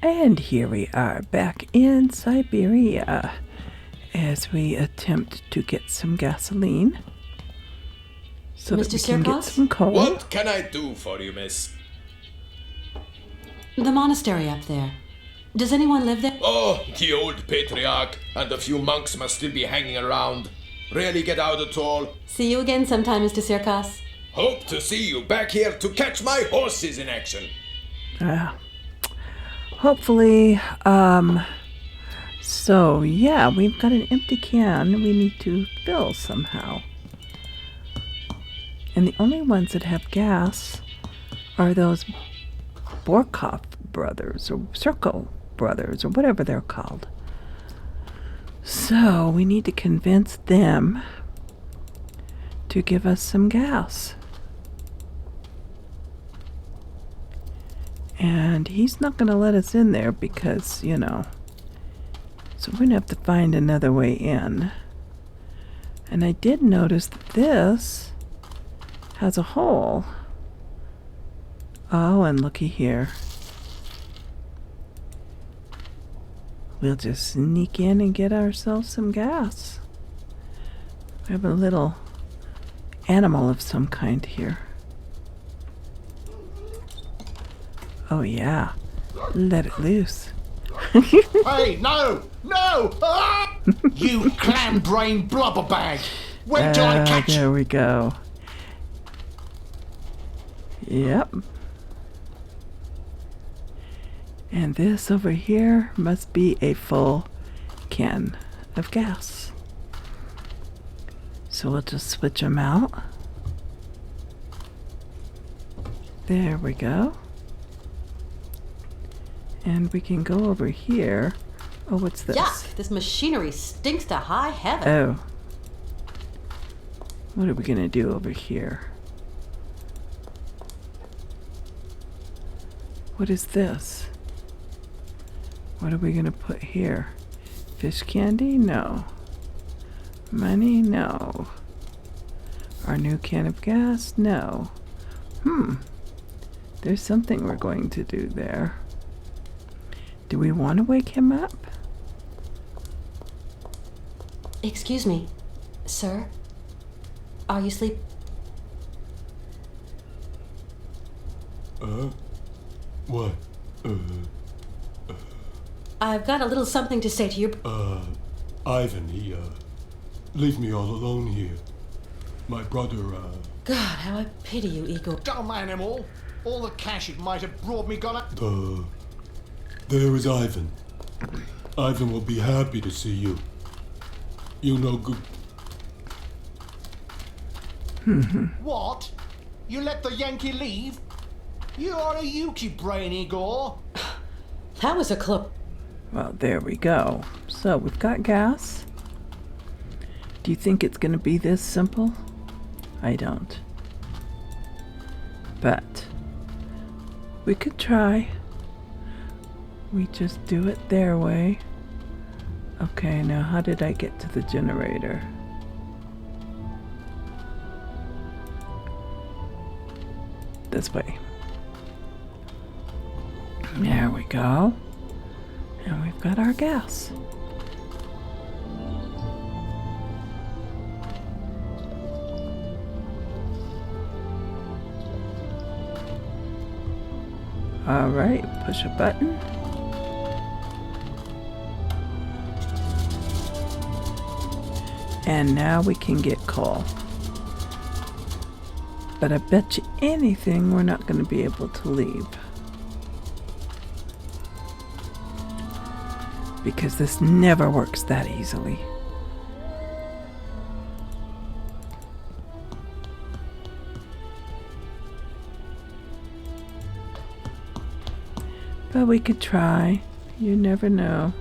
And here we are back in Syberia as we attempt to get some gasoline so that we can get some coal. What can I do for you, miss? The monastery up there. Does anyone live there? Oh, the old patriarch and a few monks must still be hanging around. Rarely get out at all. See you again sometime, Mr. Sirkos. Hope to see you back here to catch my horses in action. Hopefully, so yeah, we've got an empty can we need to fill somehow. And the only ones that have gas are those Borkov brothers, or Circle brothers, or whatever they're called. So we need to convince them to give us some gas. And he's not going to let us in there because, you know, so we're going to have to find another way in. And I did notice that this has a hole. Oh, and looky here. We'll just sneak in and get ourselves some gas. We have a little animal of some kind here. Oh yeah, let it loose. Hey, no! No! Ah! You clam-brained blubber bag! When do I catch you? There we go. Yep. And this over here must be a full can of gas. So we'll just switch them out. There we go. And we can go over here. Oh, what's this? Yuck! This machinery stinks to high heaven. Oh. What are we gonna do over here? What is this? What are we gonna put here? Fish candy? No. Money? No. Our new can of gas? No. There's something we're going to do there. Do we want to wake him up? Excuse me, sir. Are you asleep? What? I've got a little something to say to you. Ivan, he, leave me all alone here. My brother, God, how I pity you, Igor. Dumb animal! All the cash it might have brought me gone up. there is Ivan. Ivan will be happy to see you. You know good. What? You let the Yankee leave? You are a Yuki brain, Igor. That was a close. Well, there we go. So we've got gas. Do you think it's going to be this simple? I don't. But we could try. We just do it their way. Okay, now how did I get to the generator? This way. There we go. And we've got our gas. All right, push a button. And now we can get coal. But I bet you anything we're not going to be able to leave. Because this never works that easily. But we could try. You never know.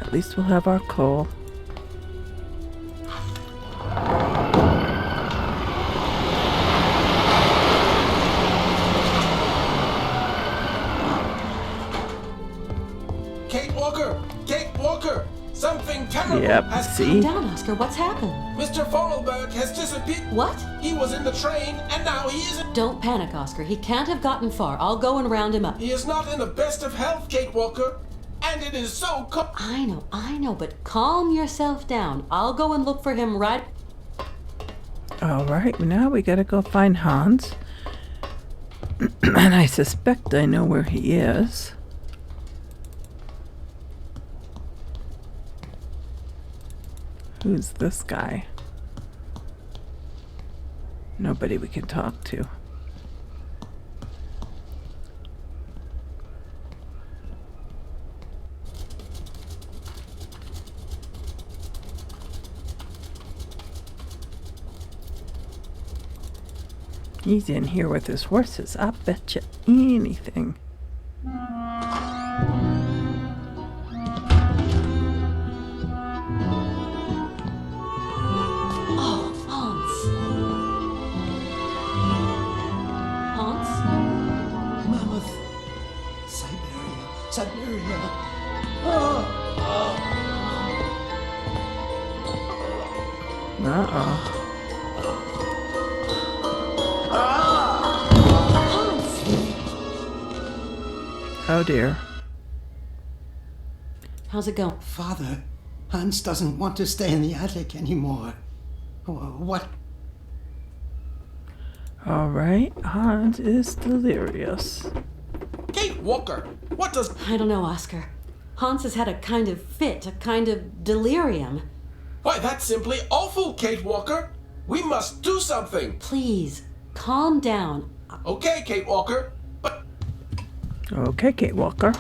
At least we'll have our coal. Kate Walker! Something terrible Yep, has see? Calm down, Oscar. What's happened? Mr. Voralberg has disappeared. What? He was in the train, and now he isn't. Don't panic, Oscar. He can't have gotten far. I'll go and round him up. He is not in the best of health, Kate Walker. And it is so cold. I know, but calm yourself down. I'll go and look for him right... Alright, now we gotta go find Hans. And I suspect I know where he is. Who's this guy? Nobody we can talk to. He's in here with his horses. I bet you anything. Oh, Hans. Hans? Mammoth. Syberia. Uh-oh. Oh dear. How's it going? Father, Hans doesn't want to stay in the attic anymore. What? Alright, Hans is delirious. Kate Walker, what does... I don't know, Oscar. Hans has had a kind of fit, a kind of delirium. Why, that's simply awful, Kate Walker. We must do something. Please, calm down. Okay, Kate Walker, but... Okay, Kate Walker.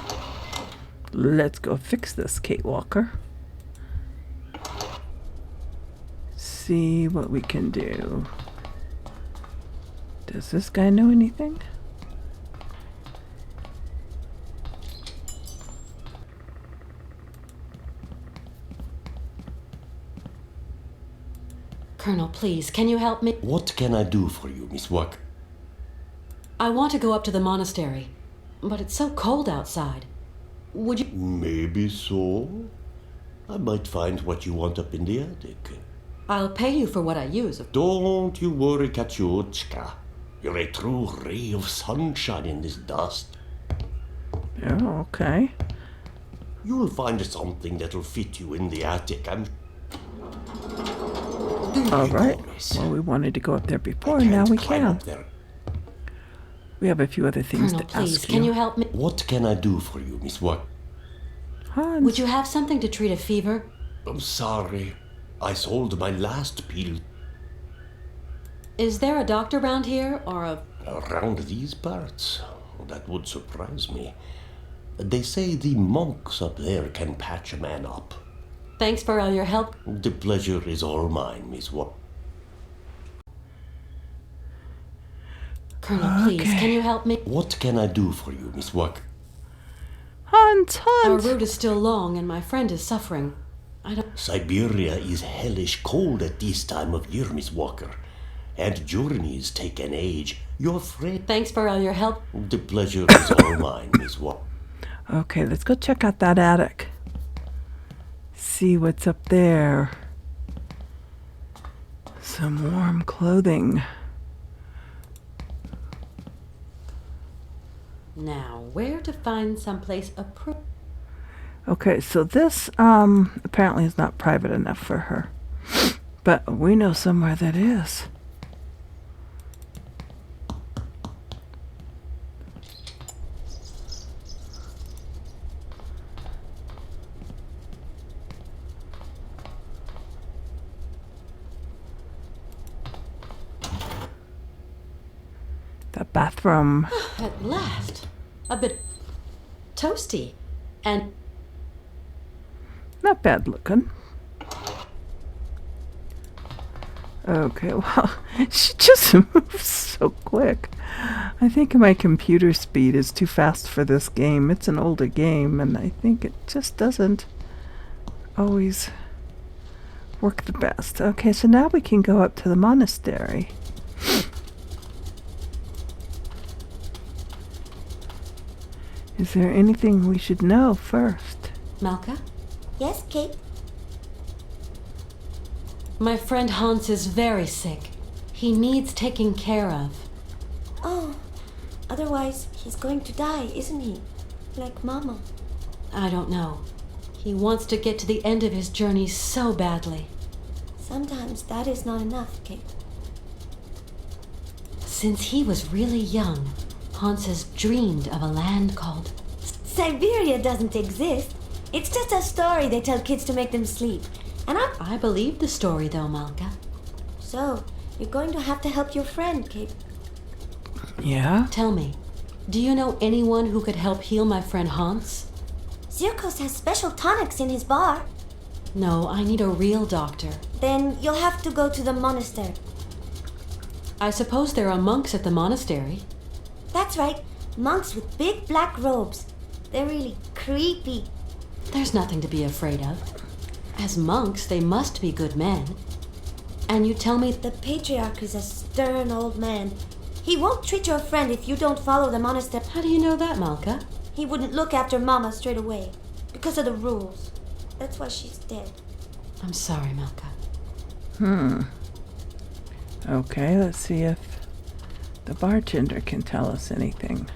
Let's go fix this, Kate Walker. See what we can do. Does this guy know anything? Colonel, please, can you help me? What can I do for you, Miss Walker? I want to go up to the monastery, but it's so cold outside. Would you... Maybe so. I might find what you want up in the attic. I'll pay you for what I use. Don't you worry, Katyushka. You're a true ray of sunshine in this dust. Oh, okay. You'll find something that'll fit you in the attic. Alright. Well, we wanted to go up there before, and now we Climb can. up there. We have a few other things Colonel, to please, ask can you help me? What can I do for you, Miss Walker? Hans. Would you have something to treat a fever? I'm sorry. I sold my last pill. Is there a doctor around here, or a... Around these parts? That would surprise me. They say the monks up there can patch a man up. Thanks for all your help. The pleasure is all mine, Miss Walker. Colonel, please, Okay. can you help me? What can I do for you, Miss Walker? Hans, Our Hans. route is still long, and my friend is suffering. I don't... Siberia is hellish cold at this time of year, Miss Walker. And journeys take an age. You're afraid. Thanks for all your help. The pleasure is all mine, Miss Walker. Okay, let's go check out that attic. See what's up there. Some warm clothing. Now, where to find someplace appropriate? Okay, so this apparently is not private enough for her. But we know somewhere that is. The bathroom. At last. A bit toasty. And Not bad looking. Okay, well, she just moves so quick. I think my computer speed is too fast for this game. It's an older game, and I think it just doesn't always work the best. Okay, so now we can go up to the monastery. Is there anything we should know first? Malka? Yes, Kate? My friend Hans is very sick. He needs taking care of. Oh, otherwise he's going to die, isn't he? Like Mama. I don't know. He wants to get to the end of his journey so badly. Sometimes that is not enough, Kate. Since he was really young, Hans has dreamed of a land called... Syberia doesn't exist. It's just a story they tell kids to make them sleep. And I believe the story, though, Malka. So, you're going to have to help your friend, Kate. Yeah? Tell me, do you know anyone who could help heal my friend Hans? Zirkos has special tonics in his bar. No, I need a real doctor. Then you'll have to go to the monastery. I suppose there are monks at the monastery. That's right. Monks with big black robes. They're really creepy. There's nothing to be afraid of. As monks, they must be good men. And you tell me... The patriarch is a stern old man. He won't treat your friend if you don't follow the monastery. How do you know that, Malka? He wouldn't look after Mama straight away. Because of the rules. That's why she's dead. I'm sorry, Malka. Okay, let's see if the bartender can tell us anything.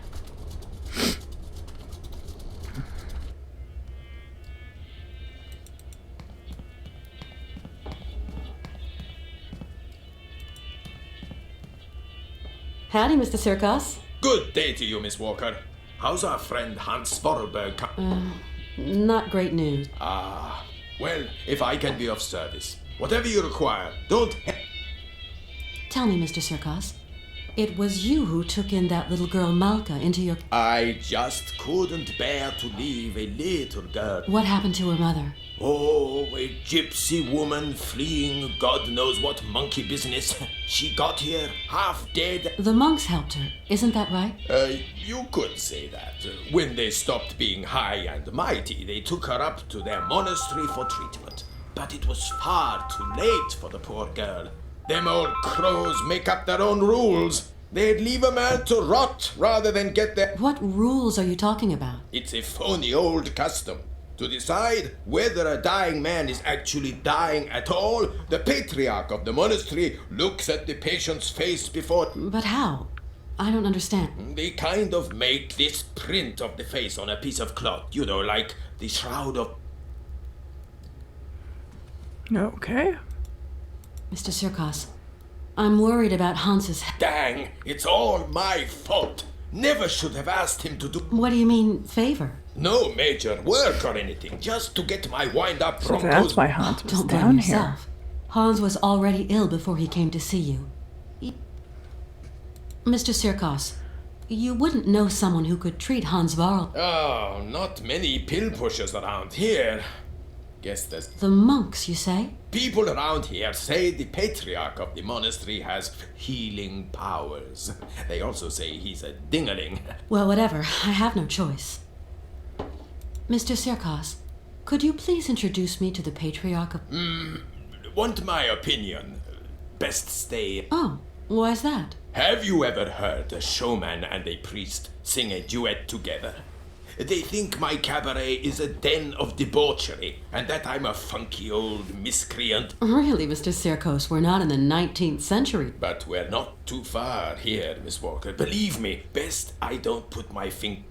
Howdy, Mr. Sirkos. Good day to you, Miss Walker. How's our friend Hans Voralberg? Not great news. Well, if I can be of service, whatever you require, don't... Tell me, Mr. Sirkos. It was you who took in that little girl Malka into your... I just couldn't bear to leave a little girl. What happened to her mother? Oh, a gypsy woman fleeing God knows what monkey business. She got here half dead. The monks helped her, isn't that right? You could say that. When they stopped being high and mighty, they took her up to their monastery for treatment. But it was far too late for the poor girl. Them old crows make up their own rules. They'd leave a man to rot rather than get their... What rules are you talking about? It's a phony old custom. To decide whether a dying man is actually dying at all, the patriarch of the monastery looks at the patient's face before... But how? I don't understand. They kind of make this print of the face on a piece of cloth, you know, like the shroud of... Okay. Mr. Sirkos, I'm worried about Hans's... Dang, it's all my fault. Never should have asked him to do... What do you mean, favor? No major work or anything, just to get my wind-up So Broncos... that's why Hans was Don't blame down here. yourself. Hans was already ill before he came to see you. Mr. Sirkos, you wouldn't know someone who could treat Hans Voralberg. Oh, not many pill pushers around here. Guess there's... The monks, you say? People around here say the patriarch of the monastery has healing powers. They also say he's a dingaling. Well, whatever. I have no choice. Mr. Sirkos, could you please introduce me to the patriarch of... Want my opinion? Best stay... Oh, why's that? Have you ever heard a showman and a priest sing a duet together? They think my cabaret is a den of debauchery, and that I'm a funky old miscreant. Really, Mr. Sirkos, we're not in the 19th century. But we're not too far here, Miss Walker. Believe me, best I don't put my finger...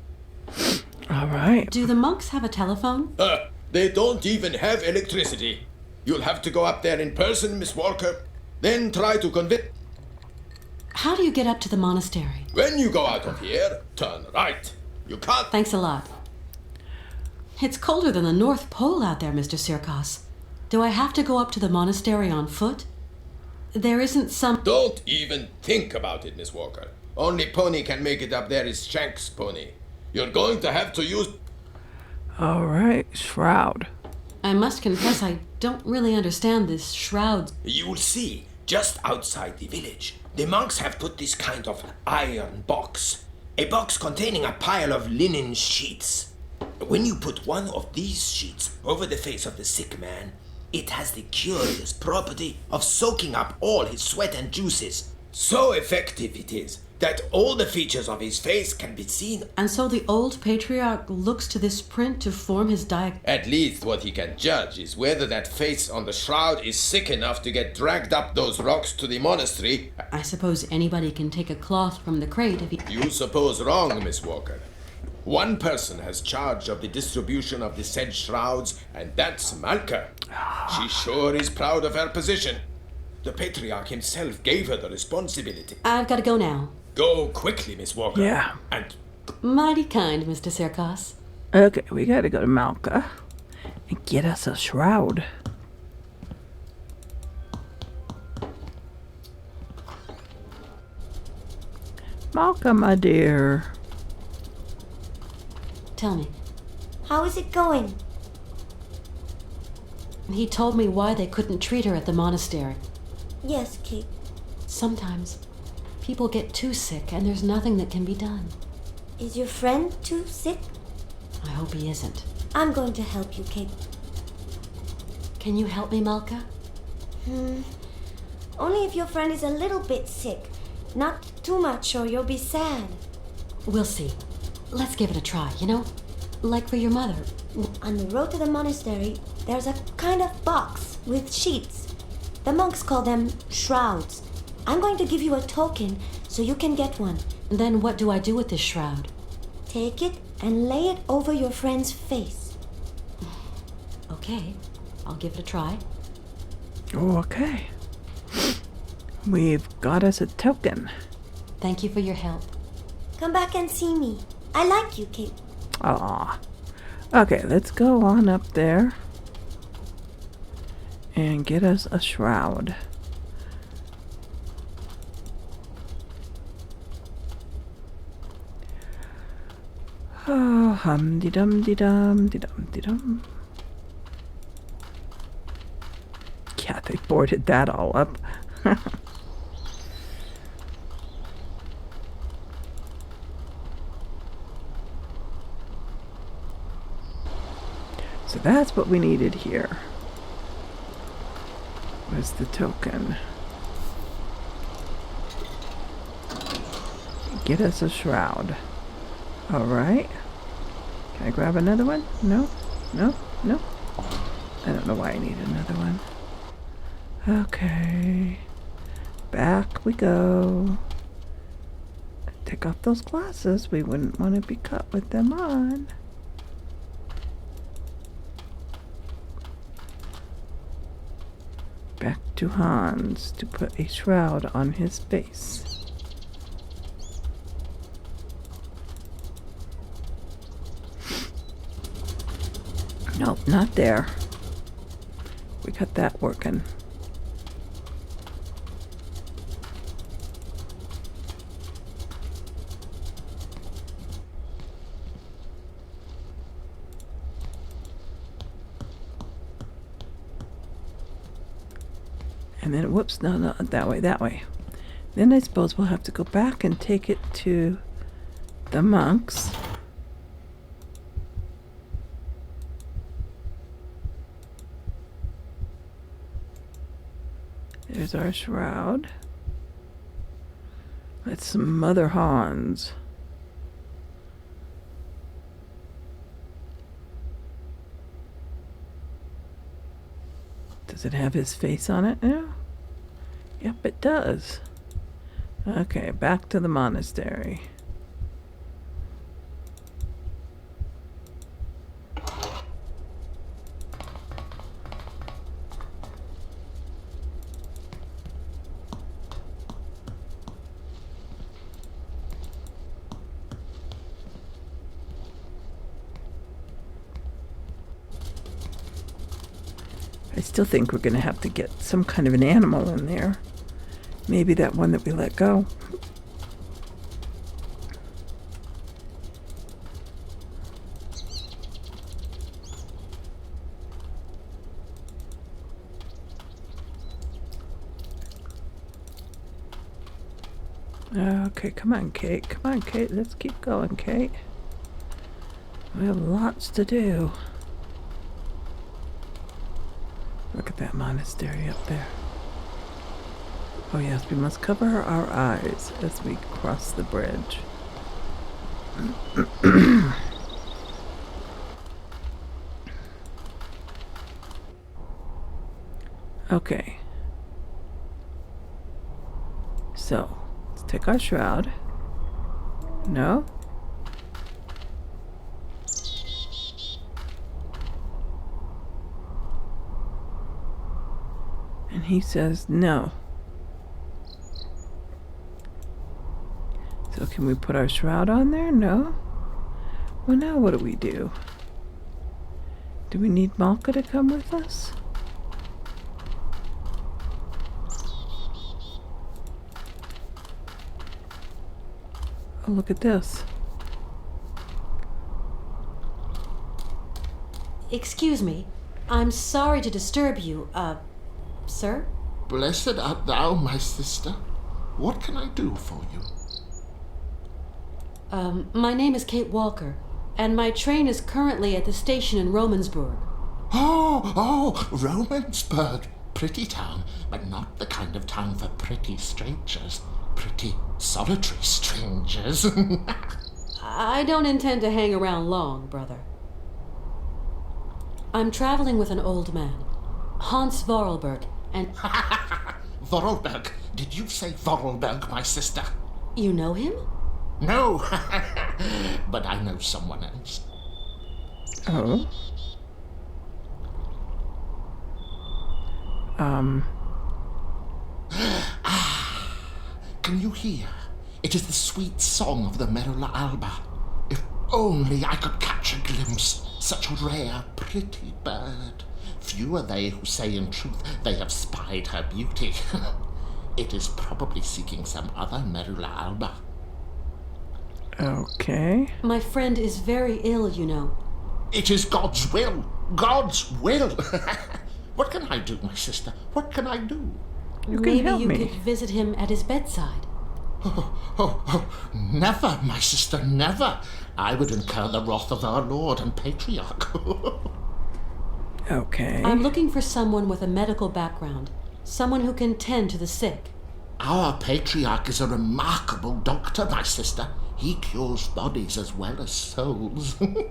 All right. Do the monks have a telephone? They don't even have electricity. You'll have to go up there in person, Miss Walker. Then try to convince... How do you get up to the monastery? When you go out of here, turn right. You can't... Thanks a lot. It's colder than the North Pole out there, Mr. Sirkos. Do I have to go up to the monastery on foot? There isn't some... Don't even think about it, Miss Walker. Only pony can make it up there is Shank's pony. You're going to have to use... All right. Shroud. I must confess I don't really understand this shroud. You'll see, just outside the village, the monks have put this kind of iron box. A box containing a pile of linen sheets. When you put one of these sheets over the face of the sick man, it has the curious property of soaking up all his sweat and juices. So effective it is that all the features of his face can be seen. And so the old patriarch looks to this print to form his At least what he can judge is whether that face on the shroud is sick enough to get dragged up those rocks to the monastery. I suppose anybody can take a cloth from the crate if he... You suppose wrong, Miss Walker. One person has charge of the distribution of the said shrouds, and that's Malka. She sure is proud of her position. The patriarch himself gave her the responsibility. I've got to go now. Go quickly, Miss Walker. Yeah. And Mighty kind, Mr. Sirkos. Okay, we gotta go to Malka and get us a shroud. Malka, my dear. Tell me. How is it going? He told me why they couldn't treat her at the monastery. Yes, Kate. Sometimes people get too sick and there's nothing that can be done. Is your friend too sick? I hope he isn't. I'm going to help you, Kate. Can you help me, Malka? Only if your friend is a little bit sick. Not too much or you'll be sad. We'll see. Let's give it a try, you know? Like for your mother. On the road to the monastery, there's a kind of box with sheets. The monks call them shrouds. I'm going to give you a token so you can get one. Then what do I do with this shroud? Take it and lay it over your friend's face. Okay, I'll give it a try. Okay. We've got us a token. Thank you for your help. Come back and see me. I like you, Kate. Aw. Okay, let's go on up there and get us a shroud. Oh, hum-de-dum-de-dum-de-dum-de-dum. Yeah, they boarded that all up. So that's what we needed here. Was the token. Get us a shroud. Alright. Can I grab another one? No? No? No? I don't know why I need another one. Okay. Back we go. Take off those glasses. We wouldn't want to be caught with them on. Back to Hans to put a shroud on his face. Nope, not there. We got that working. And then, whoops, no, not that way, that way. Then I suppose we'll have to go back and take it to the monks. There's our shroud. That's some Mother Hans. Does it have his face on it now? Yep, it does. Okay, back to the monastery. I still think we're going to have to get some kind of an animal in there. Maybe that one that we let go. Okay, come on, Kate. Come on, Kate. Let's keep going, Kate. We have lots to do. Look at that monastery up there. Oh yes, we must cover our eyes as we cross the bridge. Okay. So, let's take our shroud. No? And he says no. So can we put our shroud on there? No? Well, now what do we do? Do we need Malka to come with us? Oh, look at this. Excuse me. I'm sorry to disturb you, sir? Blessed art thou, my sister. What can I do for you? My name is Kate Walker, and my train is currently at the station in Romansburg. Oh, Romansburg. Pretty town, but not the kind of town for pretty strangers. Pretty solitary strangers. I don't intend to hang around long, brother. I'm traveling with an old man, Hans Voralberg, and... Voralberg. Did you say Voralberg, my sister? You know him? No, but I know someone else. Oh. Can you hear? It is the sweet song of the Merula alba. If only I could catch a glimpse. Such a rare, pretty bird. Few are they who say in truth they have spied her beauty. It is probably seeking some other Merula alba. Okay. My friend is very ill, you know. It is God's will. God's will. What can I do, my sister? What can I do? You can Maybe help you me. could visit him at his bedside. Oh, never, my sister, never. I would incur the wrath of our Lord and Patriarch. Okay. I'm looking for someone with a medical background, someone who can tend to the sick. Our Patriarch is a remarkable doctor, my sister. He cures bodies as well as souls. You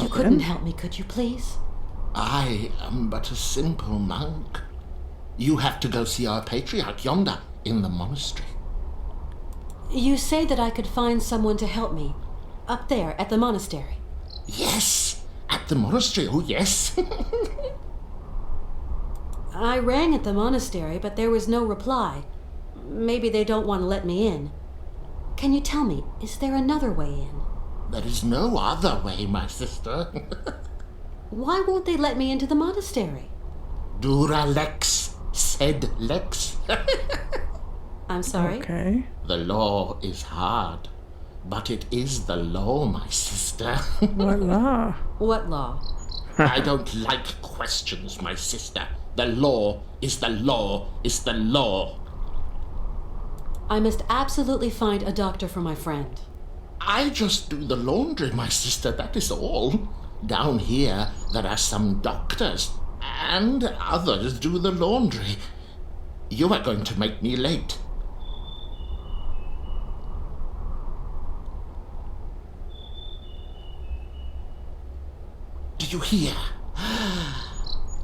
couldn't help me, could you, please? I am but a simple monk. You have to go see our Patriarch yonder in the monastery. You say that I could find someone to help me, up there at the monastery. Yes, at the monastery, oh yes. I rang at the monastery, but there was no reply. Maybe they don't want to let me in. Can you tell me, is there another way in? There is no other way, my sister. Why won't they let me into the monastery? Dura lex, sed lex. I'm sorry? Okay. The law is hard, but it is the law, my sister. What law? What law? I don't like questions, my sister. The law is the law is the law. I must absolutely find a doctor for my friend. I just do the laundry, my sister, that is all. Down here, there are some doctors, and others do the laundry. You are going to make me late. Do you hear?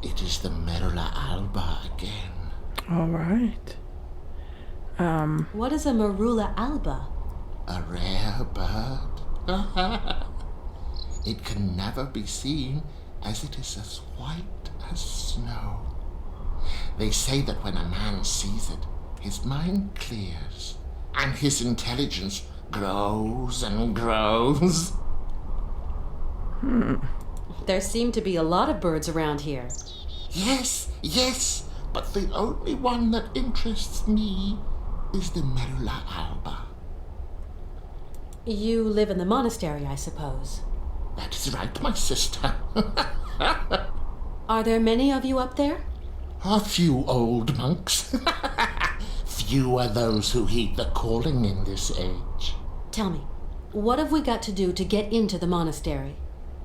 It is the Merula alba again. All right. What is a marula alba? A rare bird. It can never be seen, as it is as white as snow. They say that when a man sees it, his mind clears, and his intelligence grows and grows. There seem to be a lot of birds around here. Yes, but the only one that interests me is the Merula alba. You live in the monastery, I suppose. That is right, my sister. Are there many of you up there? A few old monks. Few are those who heed the calling in this age. Tell me, what have we got to do to get into the monastery?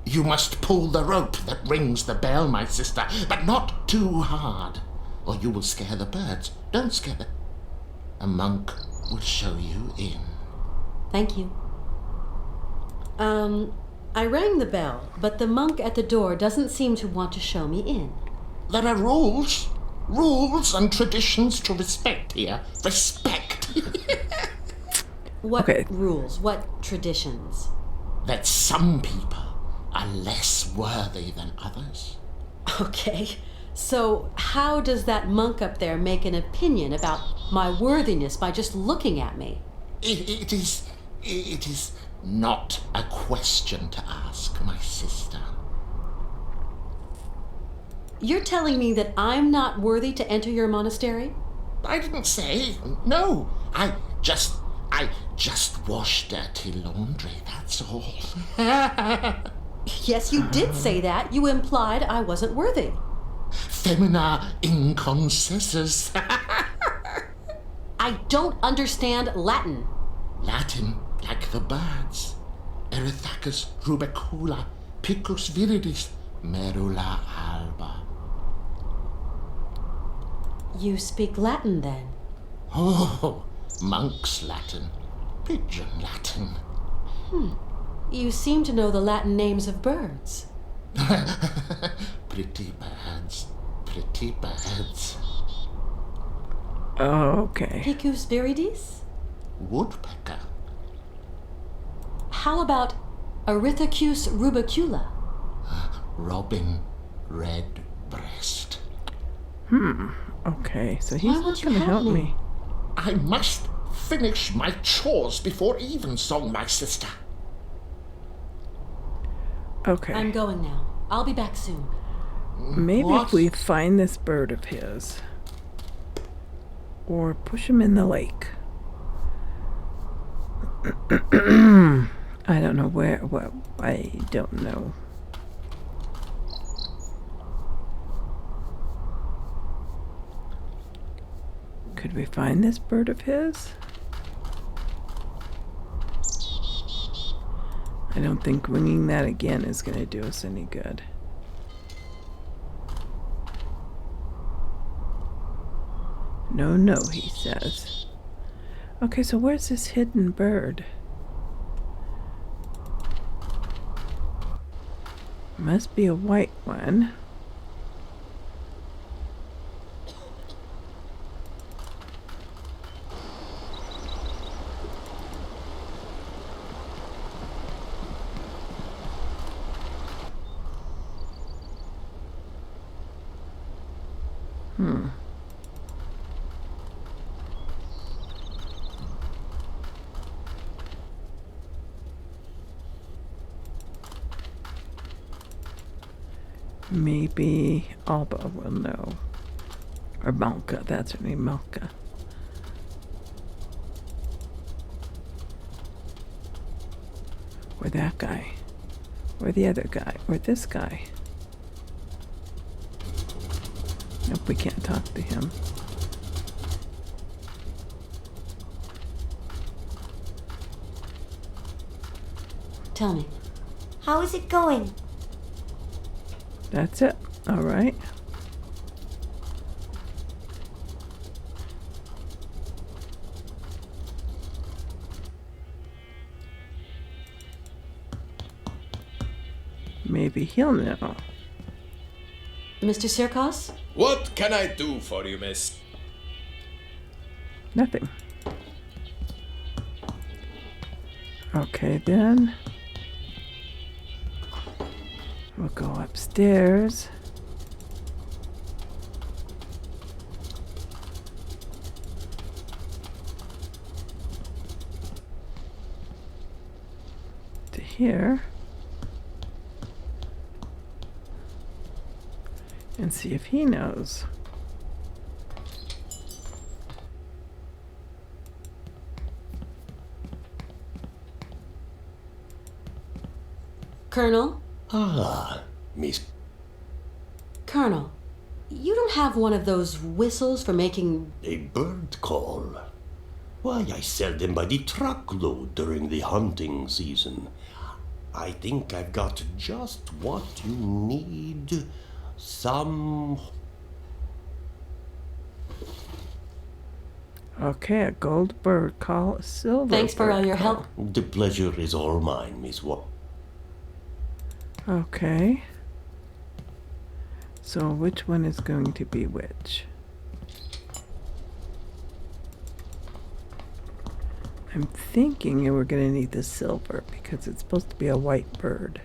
You must pull the rope that rings the bell, my sister, but not too hard, or you will scare the birds. Don't scare them. A monk will show you in. Thank you. I rang the bell, but the monk at the door doesn't seem to want to show me in. There are rules. Rules and traditions to respect here. Respect. What Okay. rules? What traditions? That some people are less worthy than others. Okay, so how does that monk up there make an opinion about my worthiness by just looking at me? It is not a question to ask, my sister. You're telling me that I'm not worthy to enter your monastery? I didn't say. No, I just wash dirty laundry, that's all. Yes, you did say that. You implied I wasn't worthy. Femina inconcessus. I don't understand Latin. Latin, like the birds. Erythacus rubecula, picus viridis, merula alba. You speak Latin then? Oh, monk's Latin, pigeon Latin. You seem to know the Latin names of birds. Pretty birds, pretty birds. Okay. Picus viridis? Woodpecker. How about Erythacus rubecula? Robin redbreast. Okay, so Why he's won't not you going to help help me? me. I must finish my chores before evensong, my sister. Okay. I'm going now. I'll be back soon. Maybe What? if we find this bird of his. Or push him in the lake. I don't know where. What? I don't know. Could we find this bird of his? I don't think ringing that again is going to do us any good. No, no, he says. Okay, so where's this hidden bird? Must be a white one. Maybe Alba will know. Or Malka, that's her name, Malka. Or that guy. Or the other guy. Or this guy. Nope, we can't talk to him. Tell me. How is it going? That's it. All right. Maybe he'll know. Mr. Sirkos? What can I do for you, miss? Nothing. Okay, then. We'll go upstairs. To here. And see if he knows. Colonel? Ah, Miss. Colonel, you don't have one of those whistles for making... A bird call. Why, I sell them by the truckload during the hunting season. I think I've got just what you need. Some... Okay, a gold bird call, a silver Thanks for bird all your call. help. The pleasure is all mine, Miss Okay. So which one is going to be which? I'm thinking we're going to need the silver because it's supposed to be a white bird.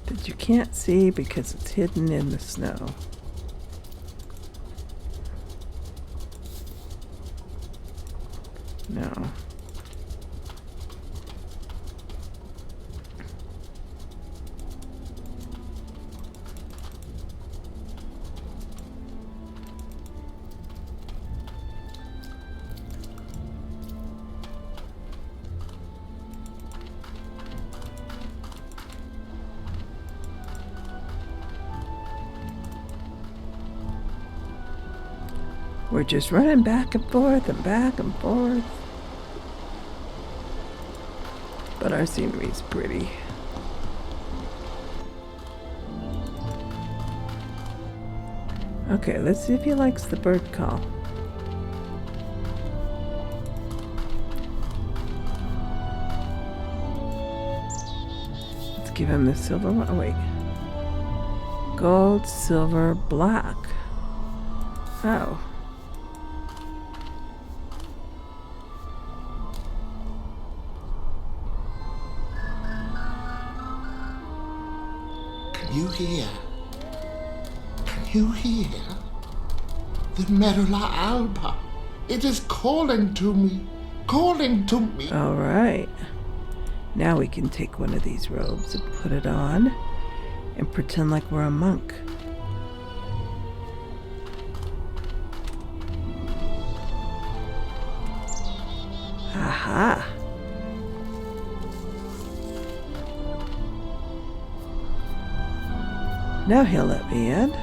That you can't see because it's hidden in the snow. No. We're just running back and forth and back and forth. But our scenery's pretty. Okay, let's see if he likes the bird call. Let's give him the silver one. Oh, wait. Gold, silver, black. Oh. Can you hear? Can you hear? The Merula Alba. It is calling to me. Calling to me. All right. Now we can take one of these robes and put it on and pretend like we're a monk. Aha. Now he'll let me in.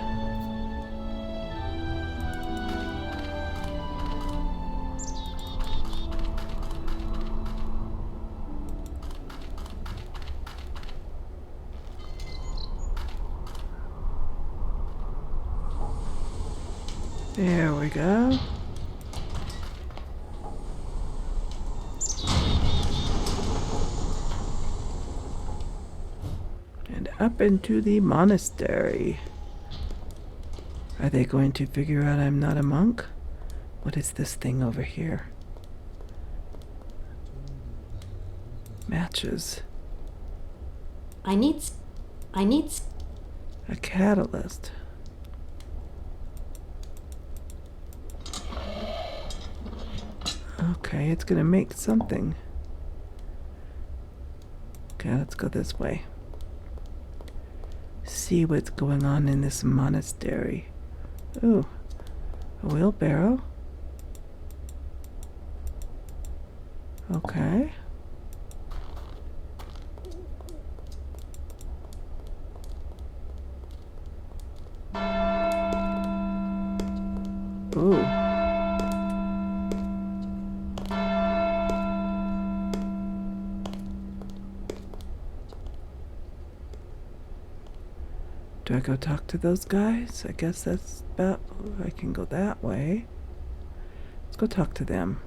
There we go. And up into the monastery. Are they going to figure out I'm not a monk? What is this thing over here? Matches. I need A catalyst. Okay, it's gonna make something. Okay, let's go this way. See what's going on in this monastery. Ooh, a wheelbarrow. Okay. Ooh. Do I go talk to those guys? I guess that's about... I can go that way. Let's go talk to them.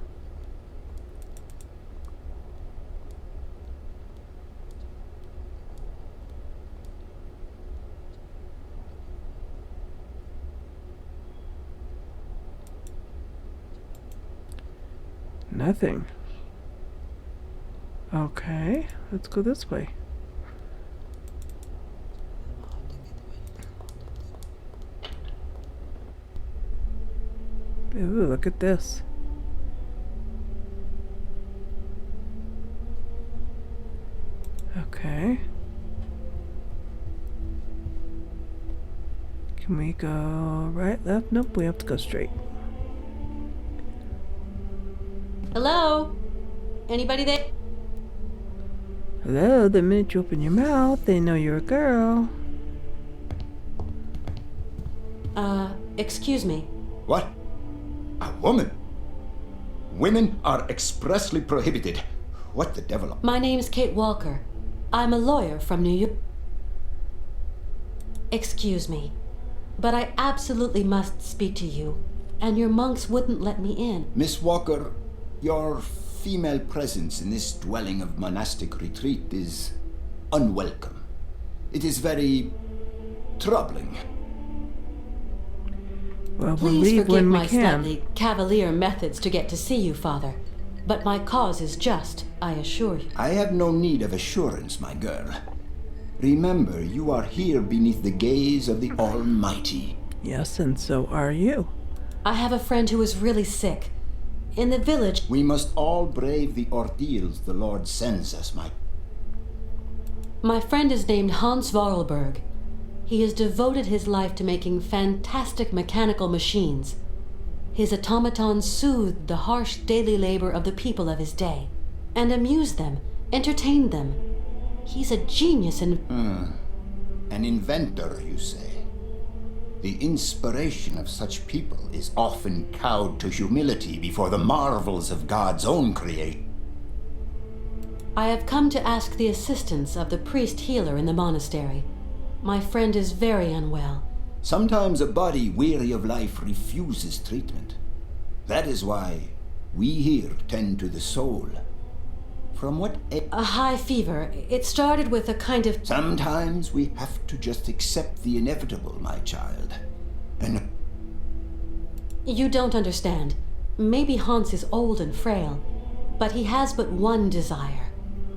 Nothing. Okay, let's go this way. Ooh, look at this. Okay. Can we go right, left? Nope, we have to go straight. Hello? Anybody there? Hello, the minute you open your mouth, they know you're a girl. Excuse me. What? A woman? Women are expressly prohibited. What the devil? My name is Kate Walker. I'm a lawyer from New York. Excuse me. But I absolutely must speak to you, and your monks wouldn't let me in. Miss Walker, your female presence in this dwelling of monastic retreat is unwelcome. It is very troubling. Well, we'll Please leave forgive when my we can. slightly cavalier methods to get to see you, Father. But my cause is just, I assure you. I have no need of assurance, my girl. Remember, you are here beneath the gaze of the Almighty. Yes, and so are you. I have a friend who is really sick. In the village... We must all brave the ordeals the Lord sends us, My friend is named Hans Voralberg. He has devoted his life to making fantastic mechanical machines. His automatons soothed the harsh daily labor of the people of his day, and amused them, entertained them. He's a genius in... An inventor, you say? The inspiration of such people is often cowed to humility before the marvels of God's own creation. I have come to ask the assistance of the priest healer in the monastery. My friend is very unwell. Sometimes a body weary of life refuses treatment. That is why we here tend to the soul. From what... A high fever. It started with a kind of... Sometimes we have to just accept the inevitable, my child. And... You don't understand. Maybe Hans is old and frail, but he has but one desire.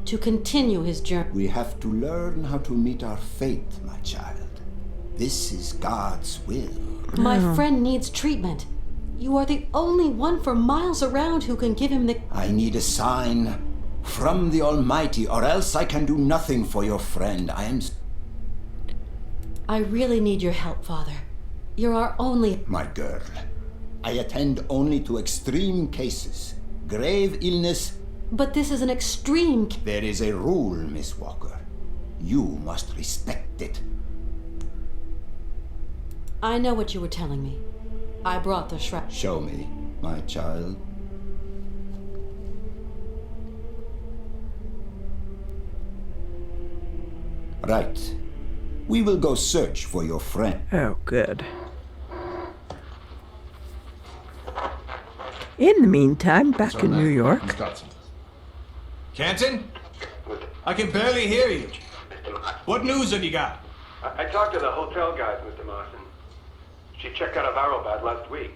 To continue his journey. We have to learn how to meet our fate, my child. This is God's will. My friend needs treatment. You are the only one for miles around who can give him the... I need a sign from the Almighty, or else I can do nothing for your friend. I really need your help, Father. You're our only... My girl, I attend only to extreme cases. Grave illness... But this is an extreme... There is a rule, Miss Walker. You must respect it. I know what you were telling me. I brought the shroud. Show me, my child. Right. We will go search for your friend. Oh, good. In the meantime, back in New York. Canton? I can barely hear you. What news have you got? I talked to the hotel guys, Mr. Marson. She checked out of Arrowbad last week.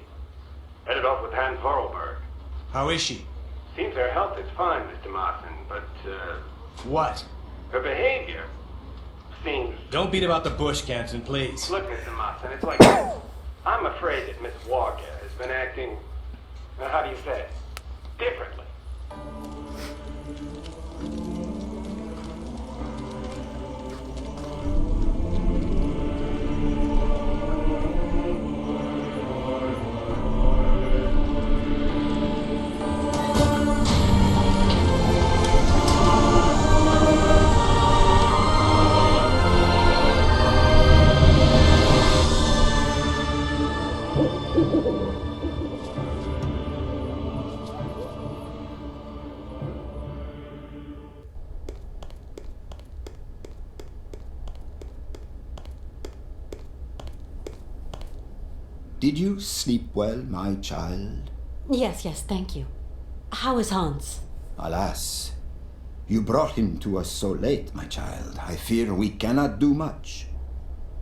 Headed off with Hans Voralberg. How is she? Seems her health is fine, Mr. Marson, but, What? her behavior seems... Don't beat about the bush, Canton, please. Look, Mr. Marson, it's like... I'm afraid that Miss Walker has been acting... how do you say it? Differently. Did you sleep well, my child? Yes, thank you. How is Hans? Alas, you brought him to us so late, my child. I fear we cannot do much.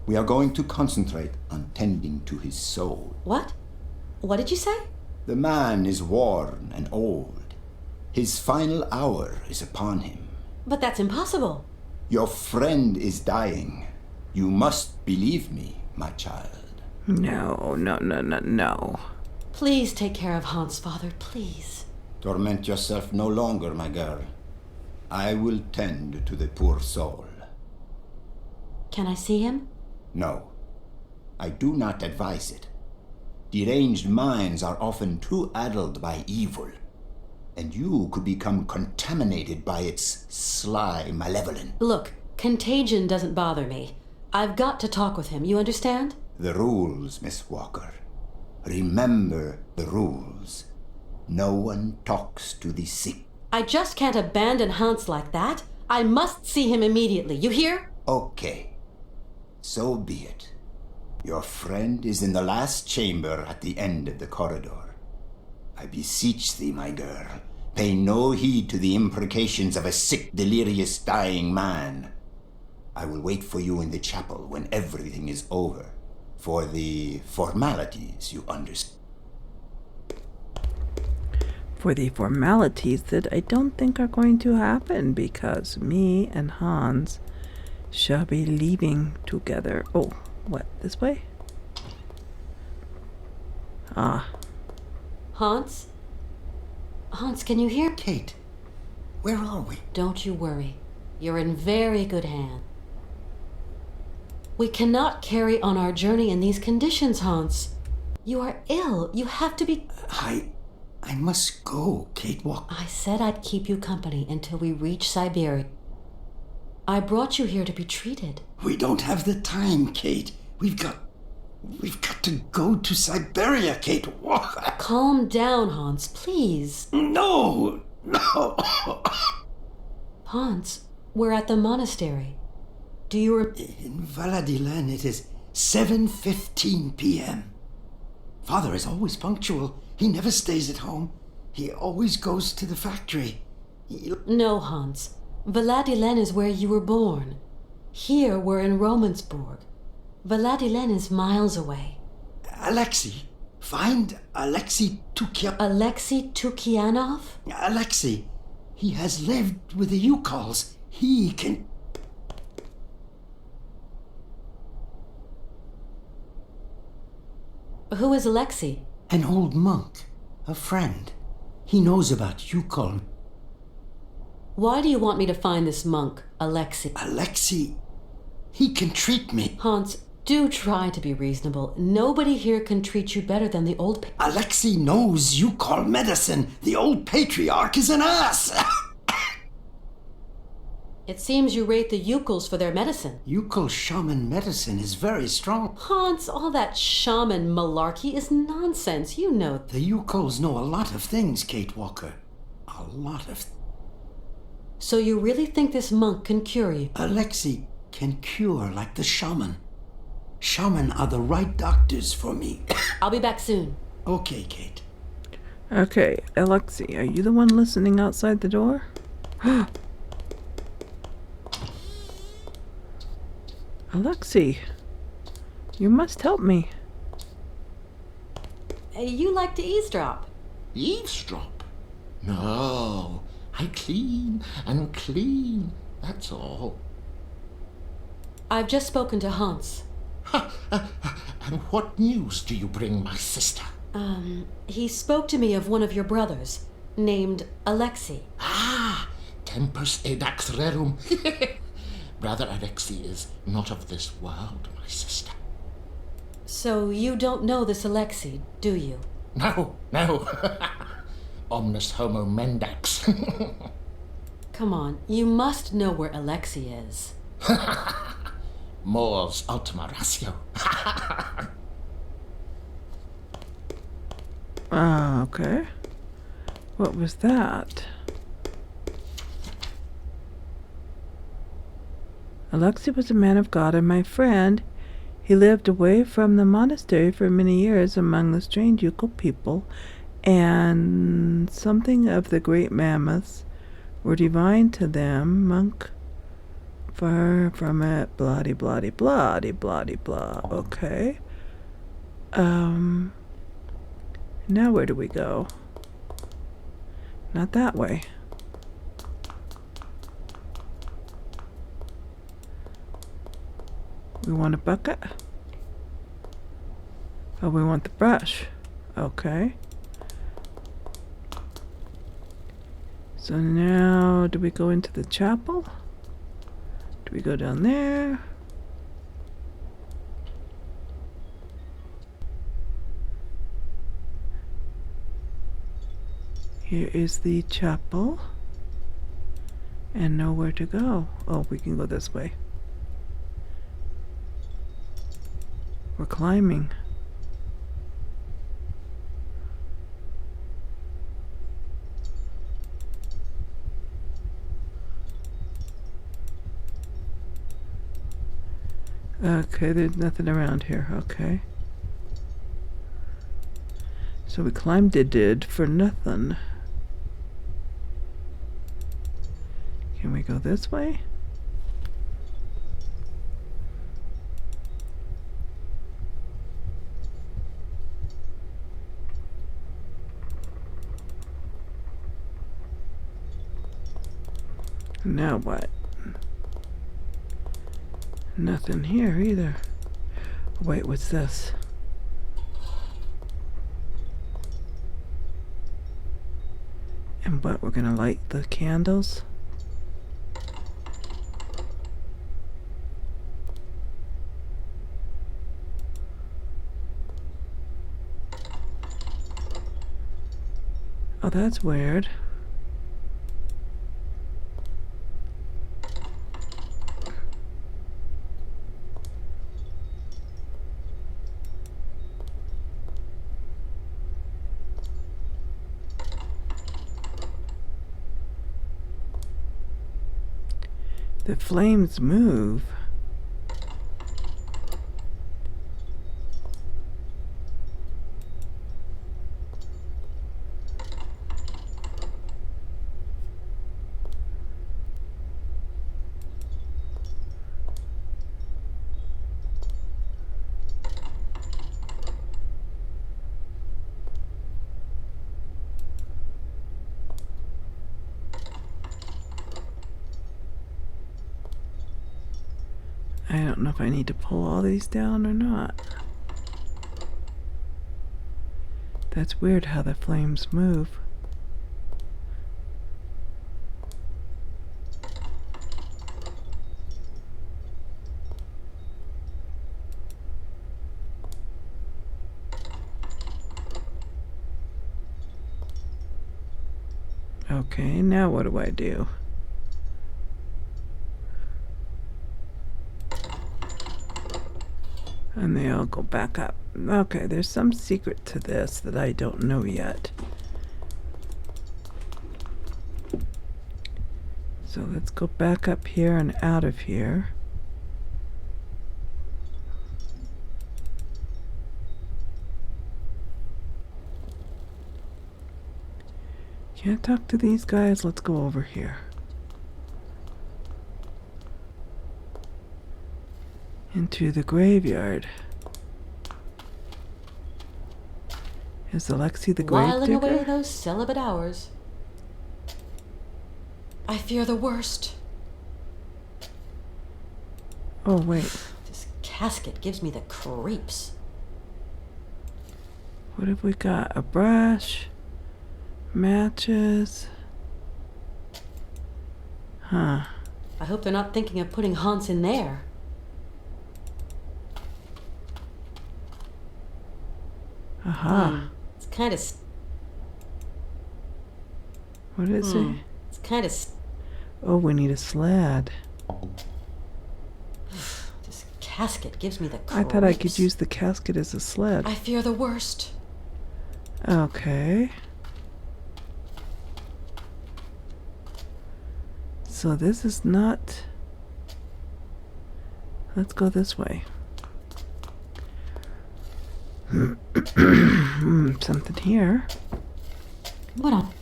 We are going to concentrate on tending to his soul. What? What did you say? The man is worn and old. His final hour is upon him. But that's impossible. Your friend is dying. You must believe me, my child. No. Please take care of Hans, Father, please. Torment yourself no longer, my girl. I will tend to the poor soul. Can I see him? No, I do not advise it. Deranged minds are often too addled by evil, and you could become contaminated by its sly malevolence. Look, contagion doesn't bother me. I've got to talk with him, you understand? The rules, Miss Walker. Remember the rules. No one talks to the sick. I just can't abandon Hans like that. I must see him immediately, you hear? Okay. So be it. Your friend is in the last chamber at the end of the corridor. I beseech thee, my girl, pay no heed to the imprecations of a sick, delirious, dying man. I will wait for you in the chapel when everything is over, for the formalities, you understand. For the formalities that I don't think are going to happen, because me and Hans shall be leaving together. Oh, what, this way? Ah. Hans? Hans, can you hear? Kate, where are we? Don't you worry. You're in very good hands. We cannot carry on our journey in these conditions, Hans. You are ill. You have to be... I must go, Kate Walker. I said I'd keep you company until we reach Syberia. I brought you here to be treated. We don't have the time, Kate. We've got to go to Syberia, Kate Walker. Calm down, Hans, please. No. Hans, we're at the monastery. Do you In Valadilen, it is 7:15 p.m. Father is always punctual. He never stays at home. He always goes to the factory. No, Hans. Valadilen is where you were born. Here we're in Romansburg. Valadilen is miles away. Alexei. Find Alexei Tukianov. Alexei Tukianov? Alexei. He has lived with the Yukols. He can... Who is Alexei? An old monk. A friend. He knows about Yukol. Why do you want me to find this monk, Alexei? Alexei... He can treat me. Hans, do try to be reasonable. Nobody here can treat you better than the old... Alexei knows Yukol medicine. The old patriarch is an ass. It seems you rate the Yukols for their medicine. Yukol shaman medicine is very strong. Hans, all that shaman malarkey is nonsense. You know. The Yukols know a lot of things, Kate Walker. A lot of... So you really think this monk can cure you? Alexei can cure like the shaman. Shaman are the right doctors for me. I'll be back soon. Okay, Kate. Okay, Alexei, are you the one listening outside the door? Alexei, you must help me. You like to eavesdrop. Eavesdrop? No, I clean and clean, that's all. I've just spoken to Hans. And what news do you bring, my sister? He spoke to me of one of your brothers, named Alexei. Ah, tempus edax rerum. Brother Alexei is not of this world, my sister. So you don't know this Alexei, do you? No. Omnis homo mendax. Come on, you must know where Alexei is. Mors ultima ratio. Okay. What was that? Alexei was a man of God and my friend. He lived away from the monastery for many years among the strange Yukol people, and something of the great mammoths were divine to them. Monk, far from it, bloody, bloody, bloody, bloody, blah. Okay. Now where do we go? Not that way. We want a bucket? Oh, we want the brush. Okay. So now, do we go into the chapel? Do we go down there? Here is the chapel. And nowhere to go. Oh, we can go this way. We're climbing. Okay, there's nothing around here. Okay. So we climbed it for nothing. Can we go this way? Now what? Nothing here either. Wait, what's this? And what, we're gonna light the candles? Oh, that's weird. The flames move. I don't know if I need to pull all these down or not. That's weird how the flames move. Okay, now what do I do? And they all go back up. Okay, there's some secret to this that I don't know yet. So let's go back up here and out of here. Can't talk to these guys. Let's go over here. Into the graveyard. Is Alexei the Whiling gravedigger? away those celibate hours. I fear the worst. Oh, wait. This casket gives me the creeps. What have we got? A brush. Matches. Huh. I hope they're not thinking of putting Hans in there. Aha. It's kind of... What is it? It's kind of... Oh, we need a sled. This casket gives me the creeps. I thought I could use the casket as a sled. I fear the worst. Okay. So this is not... Let's go this way. Something here. What on?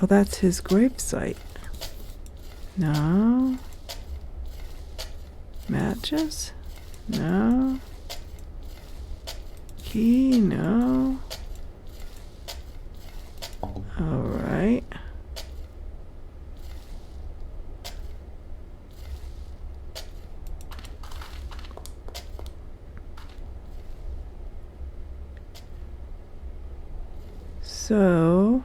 Oh, that's his gravesite. No. Matches? No. Key? No. Alright. So...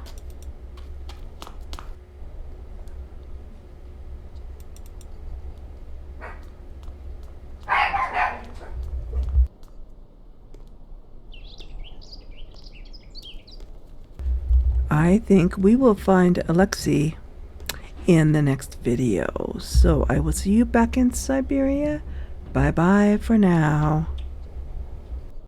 I think we will find Alexei in the next video. So I will see you back in Syberia. Bye bye for now.